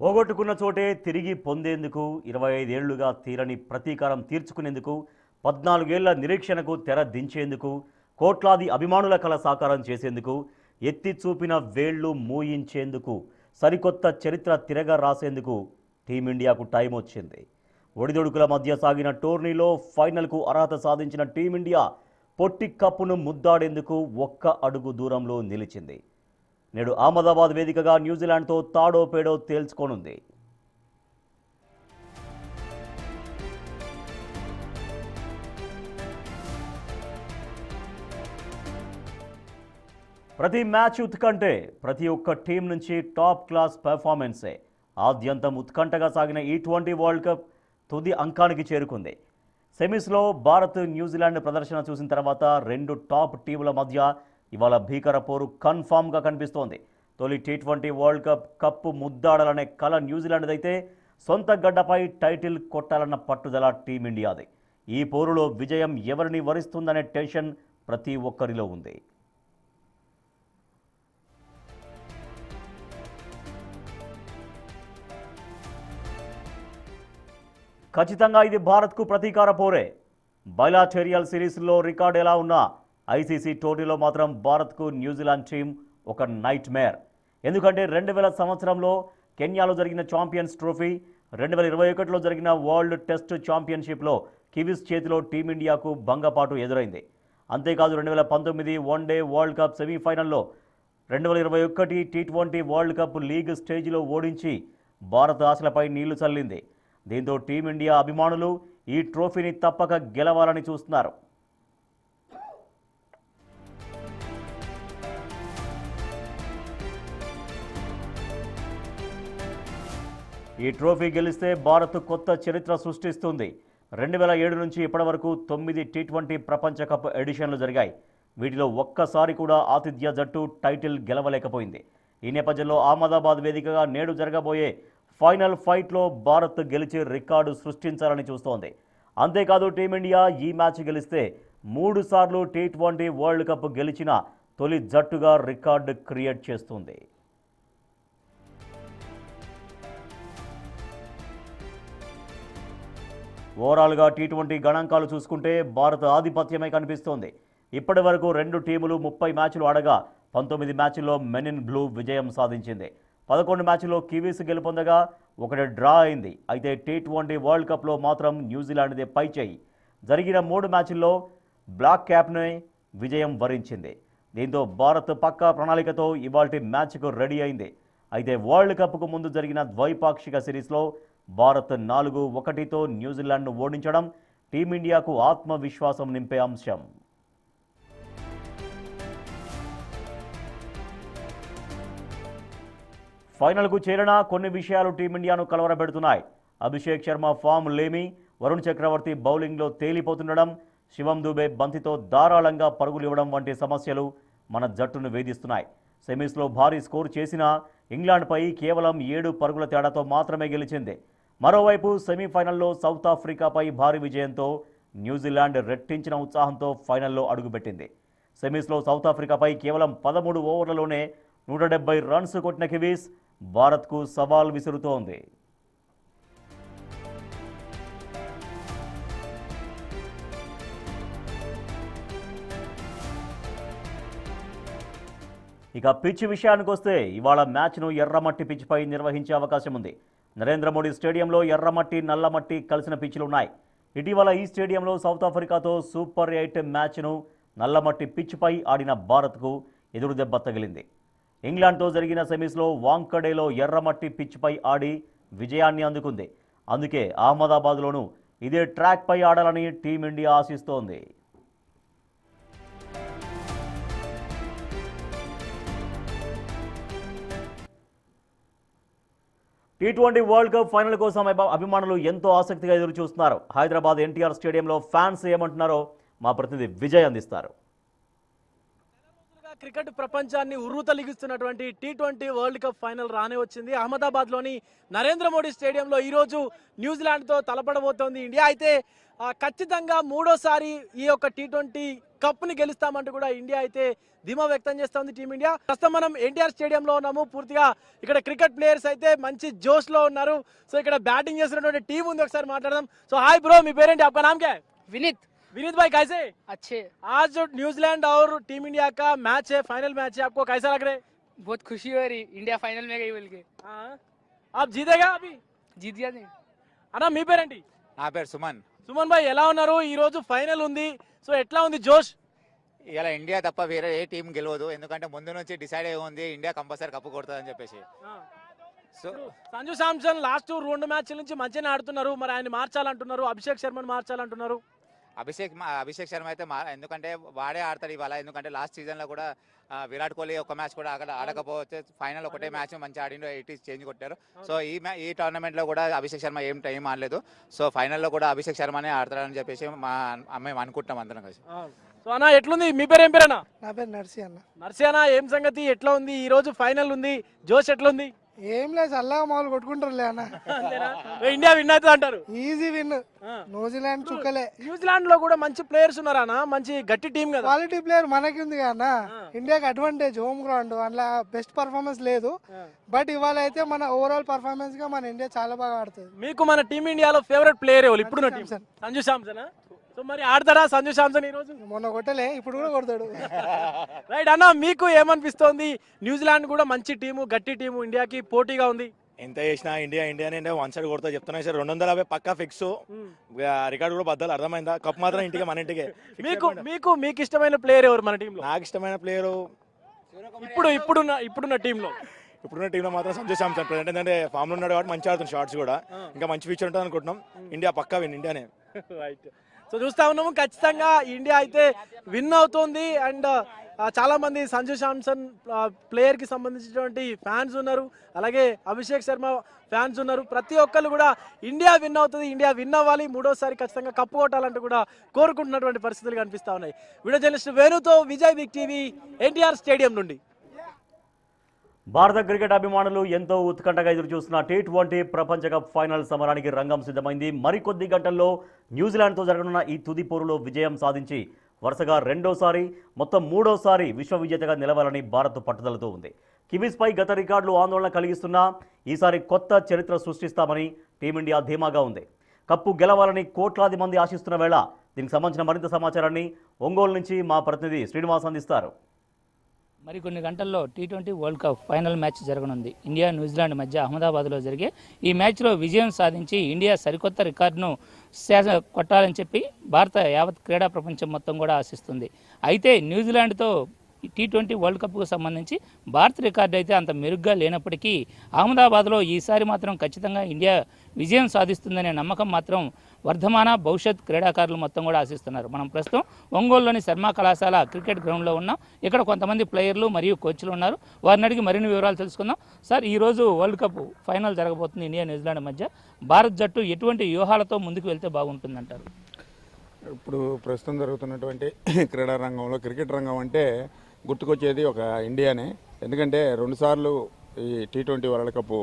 పోగొట్టుకున్న చోటే తిరిగి పొందేందుకు 25 ఏళ్లుగా తీరని ప్రతీకారం తీర్చుకునేందుకు 14 ఏళ్ల నిరీక్షణకు తెర దించేందుకు కోట్లాది అభిమానుల కల సాకారం చేసేందుకు ఎత్తి చూపిన వేళ్లు మూయించేందుకు సరికొత్త చరిత్ర తిరగ రాసేందుకు టీమిండియాకు టైం వచ్చింది. ఒడిదొడుకుల మధ్య సాగిన టోర్నీలో ఫైనల్కు అర్హత సాధించిన టీమిండియా పొట్టి కప్పును ముద్దాడేందుకు ఒక్క అడుగు దూరంలో నిలిచింది. నేడు అహ్మదాబాద్ వేదికగా న్యూజిలాండ్తో తాడో పేడో తేల్చుకోనుంది. ప్రతి మ్యాచ్ ఉత్కంఠే, ప్రతి ఒక్క టీం నుంచి టాప్ క్లాస్ పెర్ఫార్మెన్సే. ఆద్యంతం ఉత్కంఠగా సాగిన ఈ20 వరల్డ్ కప్ తుది అంకానికి చేరుకుంది. సెమీస్లో భారత్ న్యూజిలాండ్ ప్రదర్శన చూసిన తర్వాత రెండు టాప్ టీముల మధ్య ఇవాళ భీకర పోరు కన్ఫామ్గా కనిపిస్తోంది. తొలి టీ20 వరల్డ్ కప్ కప్పు ముద్దాడాలనే కల న్యూజిలాండ్దైతే సొంత గడ్డపై టైటిల్ కొట్టాలన్న పట్టుదల టీమిండియాది. ఈ పోరులో విజయం ఎవరిని వరిస్తుందనే టెన్షన్ ప్రతి ఒక్కరిలో ఉంది. ఖచ్చితంగా ఇది భారత్కు ప్రతీకార పోరే. బైలాటెరియల్ సిరీస్లో రికార్డు ఎలా ఉన్నా ఐసీసీ టోర్నీలో మాత్రం భారత్కు న్యూజిలాండ్ టీం ఒక నైట్ మేర్. ఎందుకంటే 2000 సంవత్సరంలో కెన్యాలో జరిగిన ఛాంపియన్స్ ట్రోఫీ, 2021లో జరిగిన వరల్డ్ టెస్ట్ ఛాంపియన్షిప్లో కివీస్ చేతిలో టీమిండియాకు భంగపాటు ఎదురైంది. అంతేకాదు 2019 వన్డే వరల్డ్ కప్ సెమీఫైనల్లో 2021 టీ20 వరల్డ్ కప్ లీగ్ స్టేజ్లో ఓడించి భారత ఆశలపై నీళ్లు చల్లింది. దీంతో టీమిండియా అభిమానులు ఈ ట్రోఫీని తప్పక గెలవాలని చూస్తున్నారు. ఈ ట్రోఫీ గెలిస్తే భారత్ కొత్త చరిత్ర సృష్టిస్తుంది. 2007 నుంచి ఇప్పటి వరకు 9 టీ20 ప్రపంచ కప్ ఎడిషన్లు జరిగాయి. వీటిలో ఒక్కసారి కూడా ఆతిథ్య జట్టు టైటిల్ గెలవలేకపోయింది. ఈ నేపథ్యంలో అహ్మదాబాద్ వేదికగా నేడు జరగబోయే ఫైనల్ ఫైట్లో భారత్ గెలిచి రికార్డు సృష్టించాలని చూస్తోంది. అంతేకాదు టీమిండియా ఈ మ్యాచ్ గెలిస్తే 3 సార్లు టీ20 వరల్డ్ కప్ గెలిచిన తొలి జట్టుగా రికార్డు క్రియేట్ చేస్తుంది. ఓవరాల్గా టీ20 గణాంకాలు చూసుకుంటే భారత్ ఆధిపత్యమే కనిపిస్తోంది. ఇప్పటి వరకు 2 టీములు 30 మ్యాచ్లు ఆడగా 19 మ్యాచ్ల్లో మెన్ ఇన్ బ్లూ విజయం సాధించింది. 11 మ్యాచ్ల్లో కివీస్ గెలుపొందగా 1 డ్రా అయింది. అయితే టీ20 వరల్డ్ కప్లో మాత్రం న్యూజిలాండ్దే పైచేయి. జరిగిన 3 మ్యాచ్ల్లో బ్లాక్ క్యాప్నే విజయం వరించింది. దీంతో భారత్ పక్కా ప్రణాళికతో ఇవాల్టి మ్యాచ్కు రెడీ అయింది. అయితే వరల్డ్ కప్కు ముందు జరిగిన ద్వైపాక్షిక సిరీస్లో భారత్ 4-1తో న్యూజిలాండ్ను ఓడించడం టీమిండియాకు ఆత్మవిశ్వాసం నింపే అంశం. ఫైనల్కు చేరిన కొన్ని విషయాలు టీమిండియాను కలవరపెడుతున్నాయి. అభిషేక్ శర్మ ఫామ్ లేమి, వరుణ్ చక్రవర్తి బౌలింగ్లో తేలిపోతుండడం, శివం దూబే బంతితో ధారాళంగా పరుగులు ఇవ్వడం వంటి సమస్యలు మన జట్టును వేధిస్తున్నాయి. సెమీస్లో భారీ స్కోరు చేసినా ఇంగ్లాండ్పై కేవలం 7 పరుగుల తేడాతో మాత్రమే గెలిచింది. మరోవైపు సెమీఫైనల్లో సౌత్ ఆఫ్రికాపై భారీ విజయంతో న్యూజిలాండ్ రెట్టించిన ఉత్సాహంతో ఫైనల్లో అడుగుపెట్టింది. సెమీస్లో సౌత్ ఆఫ్రికాపై కేవలం 13 ఓవర్లలోనే 170 రన్స్ కొట్టిన కివీస్ భారత్కు సవాల్ విసురుతోంది. ఇక పిచ్ విషయానికి వస్తే ఇవాళ మ్యాచ్ను ఎర్రమట్టి పిచ్పై నిర్వహించే అవకాశం ఉంది. నరేంద్ర మోడీ స్టేడియంలో ఎర్రమట్టి, నల్లమట్టి కలిసిన పిచ్లు ఇటీవల ఈ స్టేడియంలో సౌత్ ఆఫ్రికాతో సూపర్ 8 మ్యాచ్ను నల్లమట్టి పిచ్పై ఆడిన భారత్కు ఎదురు దెబ్బ తగిలింది. ఇంగ్లాండ్తో జరిగిన సెమీస్లో వాంకడేలో ఎర్రమట్టి పిచ్పై ఆడి విజయాన్ని అందుకుంది. అందుకే అహ్మదాబాద్లోనూ ఇదే ట్రాక్పై ఆడాలని టీమిండియా ఆశిస్తోంది. టీ20 వరల్డ్ కప్ ఫైనల్ కోసం అభిమానులు ఎంతో ఆసక్తిగా ఎదురు చూస్తున్నారు. హైదరాబాద్ ఎన్టీఆర్ స్టేడియంలో ఫ్యాన్స్ ఏమంటున్నారో మా ప్రతినిధి విజయ్ అందిస్తారు. క్రికెట్ ప్రపంచాన్ని ఉర్రూతలిగిస్తున్నటువంటి T20 వరల్డ్ కప్ ఫైనల్ రానే వచ్చింది. అహ్మదాబాద్లోని నరేంద్ర మోడీ స్టేడియంలో ఈరోజు న్యూజిలాండ్తో తలపడబోతోంది ఇండియా. అయితే ఖచ్చితంగా మూడోసారి ఈ యొక్క T20 కప్ని గెలుస్తామంటూ కూడా ఇండియా అయితే ధీమా వ్యక్తం చేస్తోంది టీమిండియా. ప్రస్తుతం మనం ఎన్టీఆర్ స్టేడియంలో ఉన్నాము. పూర్తిగా ఇక్కడ క్రికెట్ ప్లేయర్స్ అయితే మంచి జోష్లో ఉన్నారు. సో ఇక్కడ బ్యాటింగ్ చేస్తున్నటువంటి టీం ఉంది, ఒకసారి మాట్లాడదాం. సో హాయ్ బ్రో, మీ పేరేంటి? आपका नाम क्या है? विनीत। विनीत भाई कैसे? अच्छे। आज जो न्यूजीलैंड और टीम इंडिया का मैच है, फाइनल मैच है, आपको कैसा लग रहा है? बहुत खुशी हो रही, इंडिया फाइनल में गई बोल के। हाँ, आप जीतेगा अभी? जीत गया नहीं। అన్నా మీ పేరేంటి? నా పేరు సుమన్. సుమన్ భాయ్ ఎలా ఉన్నారు? ఈ రోజు ఫైనల్ ఉంది, సో ఎట్లా ఉంది జోష్? ఇలా ఇండియా తప్ప వేరే ఏ టీం గెలవదు, ఎందుకంటే ముందు నుంచి డిసైడ్ అయి ఉంది ఇండియా కంపల్సరీ కప్పు కొడుతుందని చెప్పేసి. సో సంజు శాంసన్ లాస్ట్ 2 మ్యాచ్ల నుంచి మంచిగానే ఆడుతున్నారు, మరి ఆయన మార్చాలంటున్నారు, అభిషేక్ శర్మను మార్చాలంటున్నారు. అభిషేక్ శర్మ అయితే ఎందుకంటే వాడే ఆడతాడు ఇవాళ, ఎందుకంటే లాస్ట్ సీజన్ లో కూడా విరాట్ కోహ్లీ ఒక మ్యాచ్ కూడా అక్కడ ఆడకపోతే ఫైనల్ ఒకటే మ్యాచ్ మంచి ఆడిండు, 80 చేంజ్ కొట్టారు. సో ఈ టోర్నమెంట్ లో కూడా అభిషేక్ శర్మ ఏం టైం ఆడలేదు. సో ఫైనల్లో కూడా అభిషేక్ శర్మనే ఆడతాడని చెప్పేసి మేము అనుకుంటాం అందరం కలిసి. సో అన్న ఎట్లుంది? మీ పేరు ఏం పేరు అన్న? నా పేరు నర్సి అన్న. నర్సి అన్న, ఏం సంగతి? ఎట్లా ఉంది? ఈ రోజు ఫైనల్ ఉంది, జోష్ ఎట్లుంది? ఏం లేదు, చల్లగా మామూలు కొట్టుకుంటారులే అన్న. ఇండియా విన్ అవుతుంది అంటారు? Easy win. న్యూజిలాండ్ చుక్కలే. న్యూజిలాండ్ లో కూడా మంచి ప్లేయర్స్ ఉన్నారా అన్న? మంచి గట్టి టీం కదా. క్వాలిటీ ప్లేయర్ మనకి ఉంది కదా. ఇండియాకి అడ్వాంటేజ్ హోమ్ గ్రౌండ్, అందులో బెస్ట్ పర్ఫార్మెన్స్ లేదు. బట్ ఇవాళ అయితే మన ఓవరాల్ పర్ఫార్మెన్స్ గా మన ఇండియా చాలా బాగా ఆడుతుంది. మీకు మన టీం ఇండియాలో ఫేవరెట్ ప్లేయర్ ఎవరు ఇప్పుడున్న టీం? సంజు శాంసన్. సో మరి ఆడతారా సంజు శాంసన్ ఈ రోజు? మొన్న కొట్టలే, ఇప్పుడు కూడా కొడతాడు. రైట్ అన్న, మీకు ఏమనిపిస్తోంది? న్యూజిలాండ్ కూడా మంచి టీము, గట్టి టీము, ఇండియాకి పోటీగా ఉంది. ఎంత చేసినా ఇండియానే 1 సైడ్ కొడతా చెప్తున్నా సార్. 250 పక్కా ఫిక్స్, రికార్డు కూడా బద్దలు. అర్థమైందా? కప్ మాత్రం ఇంటికి, మన ఇంటికే. మీకు ఇష్టమైన ప్లేయర్ ఎవరు మన టీంలో? నాకు ఇష్టమైన ప్లేయరు ఇప్పుడున్న టీంలో మాత్రం సంజు శాంసన్. ప్రజెంట్ ఏంటంటే ఫామ్ లో ఉన్నాడు కాబట్టి మంచి ఆడుతుంది, షార్ట్స్ కూడా ఇంకా మంచి ఫీచర్ ఉంటుంది అనుకుంటున్నాం. ఇండియా పక్కా విన్, ఇండియానే. రైట్. సో చూస్తా ఉన్నాము, ఖచ్చితంగా ఇండియా అయితే విన్ అవుతుంది. అండ్ చాలా మంది సంజు శాంసన్ ప్లేయర్ కి సంబంధించినటువంటి ఫ్యాన్స్ ఉన్నారు, అలాగే అభిషేక్ శర్మ ఫ్యాన్స్ ఉన్నారు. ప్రతి ఒక్కరు కూడా ఇండియా విన్ అవుతుంది, ఇండియా విన్ అవ్వాలి, మూడోసారి ఖచ్చితంగా కప్పు కొట్టాలంటూ కూడా కోరుకుంటున్నటువంటి పరిస్థితులు కనిపిస్తా ఉన్నాయి. వీడియో జర్నలిస్ట్ వేణుతో Vijay, big TV, NTR stadium నుండి. భారత క్రికెట్ అభిమానులు ఎంతో ఉత్కంఠగా ఎదురు చూస్తున్న T20 ప్రపంచ కప్ ఫైనల్ సమరానికి రంగం సిద్ధమైంది. మరికొద్ది గంటల్లో న్యూజిలాండ్తో జరగనున్న ఈ తుది పోరులో విజయం సాధించి వరుసగా రెండోసారి, మొత్తం మూడోసారి విశ్వ విజేతగా నిలవాలని భారత్ పట్టుదలతో ఉంది. కివీస్పై గత రికార్డులు ఆందోళన కలిగిస్తున్నా ఈసారి కొత్త చరిత్ర సృష్టిస్తామని టీమిండియా ధీమాగా ఉంది. కప్పు గెలవాలని కోట్లాది మంది ఆశిస్తున్న వేళ దీనికి సంబంధించిన మరింత సమాచారాన్ని ఒంగోలు నుంచి మా ప్రతినిధి శ్రీనివాస్ అందిస్తారు. మరికొన్ని గంటల్లో T20 world cup final match జరగనుంది. ఇండియా న్యూజిలాండ్ మధ్య అహ్మదాబాద్లో జరిగే ఈ మ్యాచ్లో విజయం సాధించి ఇండియా సరికొత్త రికార్డును కొట్టాలని చెప్పి భారత యావత్ క్రీడా ప్రపంచం మొత్తం కూడా ఆశిస్తుంది. అయితే న్యూజిలాండ్తో T20 వరల్డ్ కప్కు సంబంధించి భారత్ రికార్డు అయితే అంత మెరుగ్గా లేనప్పటికీ అహ్మదాబాద్లో ఈసారి మాత్రం ఖచ్చితంగా ఇండియా విజయం సాధిస్తుందనే నమ్మకం మాత్రం వర్ధమాన భవిష్యత్ క్రీడాకారులు మొత్తం కూడా ఆశిస్తున్నారు. మనం ప్రస్తుతం ఒంగోలులోని శర్మ కళాశాల క్రికెట్ గ్రౌండ్లో ఉన్నాం. ఇక్కడ కొంతమంది ప్లేయర్లు మరియు కోచ్లు ఉన్నారు, వారిని అడిగి మరిన్ని వివరాలు తెలుసుకుందాం. సార్, ఈరోజు వరల్డ్ కప్ ఫైనల్ జరగబోతుంది ఇండియా న్యూజిలాండ్ మధ్య. భారత్ జట్టు ఎటువంటి వ్యూహాలతో ముందుకు వెళ్తే బాగుంటుందంటారు? ఇప్పుడు ప్రస్తుతం జరుగుతున్నటువంటి క్రీడా రంగంలో క్రికెట్ రంగం అంటే గుర్తుకొచ్చేది ఒక ఇండియానే. ఎందుకంటే 2 సార్లు ఈ T20 వరల్డ్ కప్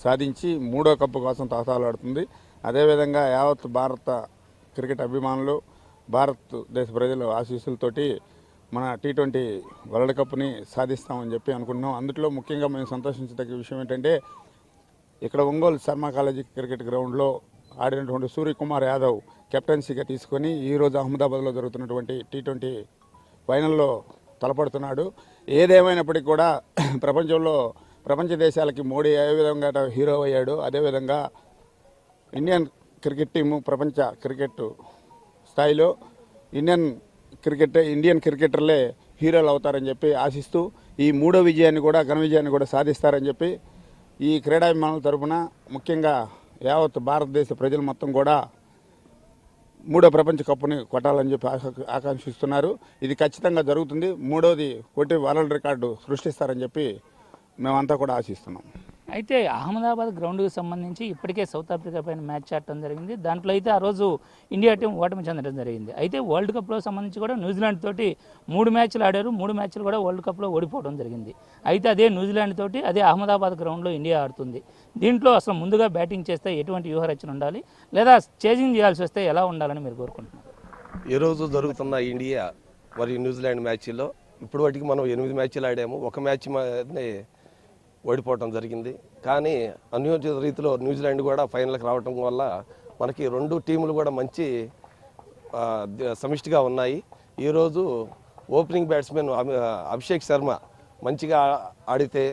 సాధించి 3వ కప్పు కోసం తాతాలాడుతుంది. అదేవిధంగా యావత్ భారత క్రికెట్ అభిమానులు, భారతదేశ ప్రజల ఆశీస్సులతోటి మన T20 వరల్డ్ కప్ని సాధిస్తామని చెప్పి అనుకుంటున్నాం. అందులో ముఖ్యంగా మేము సంతోషించదగ్గ విషయం ఏంటంటే ఇక్కడ ఒంగోలు శర్మ కాలేజీ క్రికెట్ గ్రౌండ్లో ఆడినటువంటి సూర్యకుమార్ యాదవ్ కెప్టెన్సీగా తీసుకొని ఈరోజు అహ్మదాబాద్లో జరుగుతున్నటువంటి T20 ఫైనల్లో తలపడుతున్నాడు. ఏదేమైనప్పటికీ కూడా ప్రపంచ దేశాలకి మోడీ ఏ విధంగా హీరో అయ్యాడు, అదేవిధంగా ఇండియన్ క్రికెట్ టీము ప్రపంచ క్రికెట్ స్థాయిలో ఇండియన్ క్రికెటర్లే హీరోలు అవుతారని చెప్పి ఆశిస్తూ ఈ 3వ విజయాన్ని కూడా ఘన విజయాన్ని కూడా సాధిస్తారని చెప్పి ఈ క్రీడాభిమానుల తరఫున ముఖ్యంగా యావత్ భారతదేశ ప్రజలు మొత్తం కూడా 3వ ప్రపంచ కప్పుని కొట్టాలని చెప్పి ఆకాంక్షిస్తున్నారు. ఇది ఖచ్చితంగా జరుగుతుంది. 3వది కొట్టి వరల్డ్ రికార్డు సృష్టిస్తారని చెప్పి మేమంతా కూడా ఆశిస్తున్నాం. అయితే అహ్మదాబాద్ గ్రౌండ్కి సంబంధించి ఇప్పటికే సౌత్ ఆఫ్రికా పైన మ్యాచ్ ఆడటం జరిగింది. దాంట్లో అయితే ఆ రోజు ఇండియా టీం ఓటమి చెందడం జరిగింది. అయితే వరల్డ్ కప్లో సంబంధించి కూడా న్యూజిలాండ్ తోటి 3 మ్యాచ్లు ఆడారు. 3 మ్యాచ్లు కూడా వరల్డ్ కప్లో ఓడిపోవడం జరిగింది. అయితే అదే న్యూజిలాండ్ తోటి అదే అహ్మదాబాద్ గ్రౌండ్లో ఇండియా ఆడుతుంది. దీంట్లో అసలు ముందుగా బ్యాటింగ్ చేస్తే ఎటువంటి వ్యూహరచన ఉండాలి, లేదా చేజింగ్ చేయాల్సి వస్తే ఎలా ఉండాలని మీరు కోరుకుంటున్నారు? ఈరోజు జరుగుతున్న ఇండియా మరియు న్యూజిలాండ్ మ్యాచ్లో ఇప్పటివరకు మనం 8 మ్యాచ్లు ఆడాము. ఒక మ్యాచ్ ఓడిపోవటం జరిగింది. కానీ అన్యోచిత రీతిలో న్యూజిలాండ్ కూడా ఫైనల్కి రావటం వల్ల మనకి 2 టీములు కూడా మంచి సమిష్టిగా ఉన్నాయి. ఈరోజు ఓపెనింగ్ బ్యాట్స్మెన్ అభిషేక్ శర్మ మంచిగా ఆడితే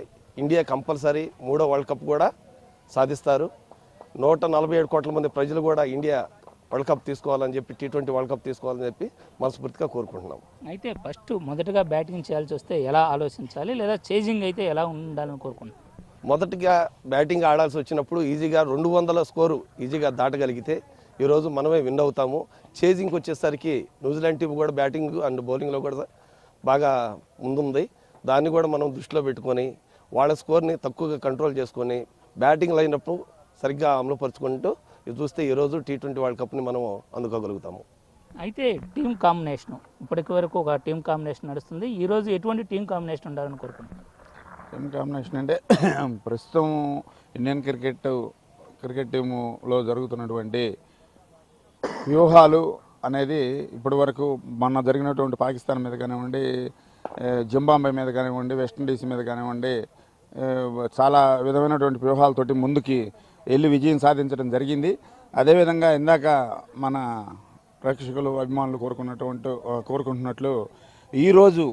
ఇండియా కంపల్సరీ 3వ వరల్డ్ కప్ కూడా సాధిస్తారు. 147 కోట్ల మంది ప్రజలు కూడా ఇండియా వరల్డ్ కప్ తీసుకోవాలని చెప్పి, T20 వరల్డ్ కప్ తీసుకోవాలని చెప్పి మనస్ఫూర్తిగా కోరుకుంటున్నాం. అయితే ఫస్ట్ మొదటగా బ్యాటింగ్ చేయాల్సి వస్తే ఎలా ఆలోచించాలి, లేదా చేజింగ్ అయితే ఎలా ఉండాలని కోరుకుంటున్నాం? మొదటిగా బ్యాటింగ్ ఆడాల్సి వచ్చినప్పుడు ఈజీగా 200 స్కోరు ఈజీగా దాటగలిగితే ఈరోజు మనమే విన్ అవుతాము. చేజింగ్కి వచ్చేసరికి న్యూజిలాండ్ టీం కూడా బ్యాటింగ్ అండ్ బౌలింగ్లో కూడా బాగా ముందుంది. దాన్ని కూడా మనం దృష్టిలో పెట్టుకొని వాళ్ళ స్కోర్ని తక్కువగా కంట్రోల్ చేసుకొని బ్యాటింగ్ లైనప్పుడు సరిగ్గా అమలుపరుచుకుంటూ ఇది చూస్తే ఈరోజు T20 వరల్డ్ కప్ని మనం అందుకోగలుగుతాము. అయితే టీం కాంబినేషన్ ఇప్పటికి వరకు ఒక టీం కాంబినేషన్ నడుస్తుంది. ఈరోజు ఎటువంటి టీం కాంబినేషన్ ఉండాలని కోరుకుంటున్నాం? టీం కాంబినేషన్ అంటే ప్రస్తుతం ఇండియన్ క్రికెట్ టీములో జరుగుతున్నటువంటి వ్యూహాలు అనేది ఇప్పటి వరకు మొన్న జరిగినటువంటి పాకిస్తాన్ మీద కానివ్వండి, జింబాబ్వే మీద కానివ్వండి, వెస్టిండీస్ మీద కానివ్వండి, చాలా విధమైనటువంటి వ్యూహాలతోటి ముందుకి వెళ్ళి విజయం సాధించడం జరిగింది. అదేవిధంగా ఇందాక మన ప్రేక్షకులు అభిమానులు కోరుకుంటున్నట్లు ఈరోజు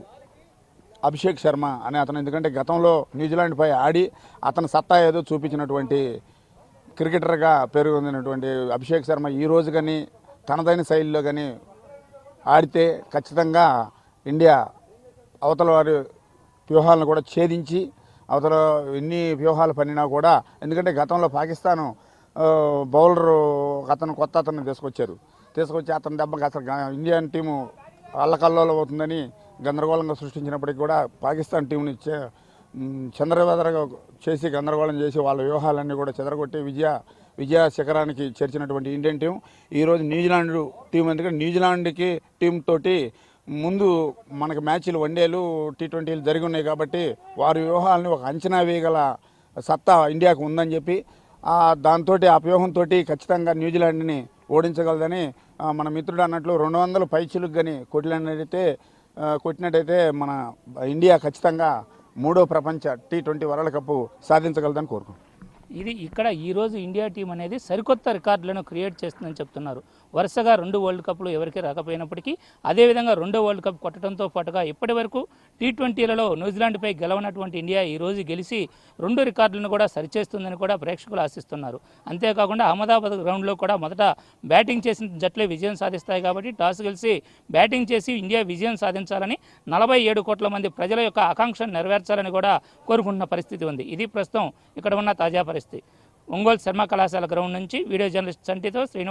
అభిషేక్ శర్మ అనే అతను, ఎందుకంటే గతంలో న్యూజిలాండ్పై ఆడి అతను సత్తా ఏదో చూపించినటువంటి క్రికెటర్గా పేరు పొందినటువంటి అభిషేక్ శర్మ ఈ రోజు కానీ తనదైన శైలిలో కానీ ఆడితే ఖచ్చితంగా ఇండియా అవతల వారి వ్యూహాలను కూడా ఛేదించి అవతల ఎన్ని వ్యూహాలు పన్నినా కూడా, ఎందుకంటే గతంలో పాకిస్తాను బౌలరు కొత్త అతన్ని తీసుకొచ్చి అతని దెబ్బకి అసలు ఇండియన్ టీము అల్లకల్లోలం అవుతుందని గందరగోళంగా సృష్టించినప్పటికీ కూడా పాకిస్తాన్ టీంని చంద్రవెదరగా చేసి గందరగోళం చేసి వాళ్ళ వ్యూహాలన్నీ కూడా చెదరగొట్టి విజయ శిఖరానికి చేర్చినటువంటి ఇండియన్ టీం ఈరోజు న్యూజిలాండ్ టీం, ఎందుకంటే న్యూజిలాండ్కి టీం తోటి ముందు మనకు మ్యాచ్లు వన్డేలు T20లు జరిగి ఉన్నాయి కాబట్టి వారి వ్యూహాలని ఒక అంచనా వేయగల సత్తా ఇండియాకు ఉందని చెప్పి దాంతో ఆ వ్యూహంతో ఖచ్చితంగా న్యూజిలాండ్ని ఓడించగలదని మన మిత్రుడు అన్నట్లు 200 పైచిలకు కానీ కొట్టినట్టయితే మన ఇండియా ఖచ్చితంగా 3వ ప్రపంచ T20 వరల్డ్ కప్ సాధించగలదని కోరుకుంటున్నాం. ఇది ఇక్కడ ఈరోజు ఇండియా టీం అనేది సరికొత్త రికార్డులను క్రియేట్ చేస్తుందని చెప్తున్నారు. వరుసగా 2 వరల్డ్ కప్లు ఎవరికి రాకపోయినప్పటికీ అదేవిధంగా 2వ వరల్డ్ కప్ కొట్టడంతో పాటుగా ఇప్పటి వరకు T20లలో న్యూజిలాండ్పై గెలవనటువంటి ఇండియా ఈరోజు గెలిచి 2 రికార్డులను కూడా సరిచేస్తుందని కూడా ప్రేక్షకులు ఆశిస్తున్నారు. అంతేకాకుండా అహ్మదాబాద్ గ్రౌండ్లో కూడా మొదట బ్యాటింగ్ చేసిన జట్లే విజయం సాధిస్తాయి కాబట్టి టాస్ గెలిచి బ్యాటింగ్ చేసి ఇండియా విజయం సాధించాలని 47 కోట్ల మంది ప్రజల యొక్క ఆకాంక్షను నెరవేర్చాలని కూడా కోరుకుంటున్న పరిస్థితి ఉంది. ఇది ప్రస్తుతం ఇక్కడ ఉన్న తాజా పరిస్థితి. ఒంగోలు శర్మ కళాశాల గ్రౌండ్ నుంచి వీడియో జర్నలిస్ట్ సంటితో శ్రీనివాస్.